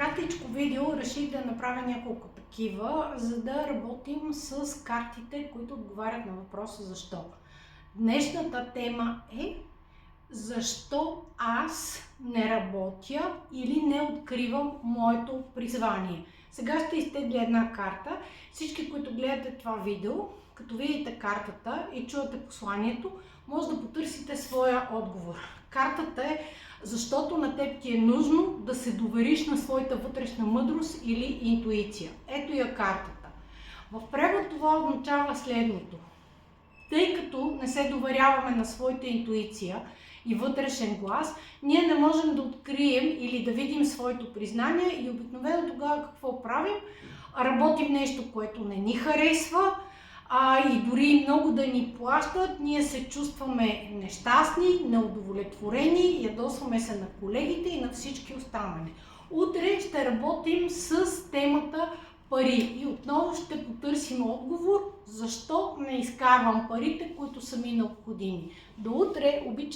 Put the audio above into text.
кратичко видео реших да направя няколко такива, за да работим с картите, които отговарят на въпроса защо. Днешната тема е защо аз не работя или не откривам моето призвание. Сега ще изтегля една карта. Всички, които гледате това видео, като видите картата и чуете посланието, може да потърсите своя отговор. Картата е защото на теб ти е нужно да се довериш на своята вътрешна мъдрост или интуиция. Ето я картата. В превод това означава следното. Тъй като не се доверяваме на своята интуиция и вътрешен глас, ние не можем да открием или да видим своето признание и обикновено тогава какво правим? Работим нещо, което не ни харесва, и дори много да ни плащат, ние се чувстваме нещастни, неудовлетворени, ядосваме се на колегите и на всички останали. Утре ще работим с темата пари и отново ще потърсим отговор защо не изкарвам парите, които са ми необходими. До утре! Обичам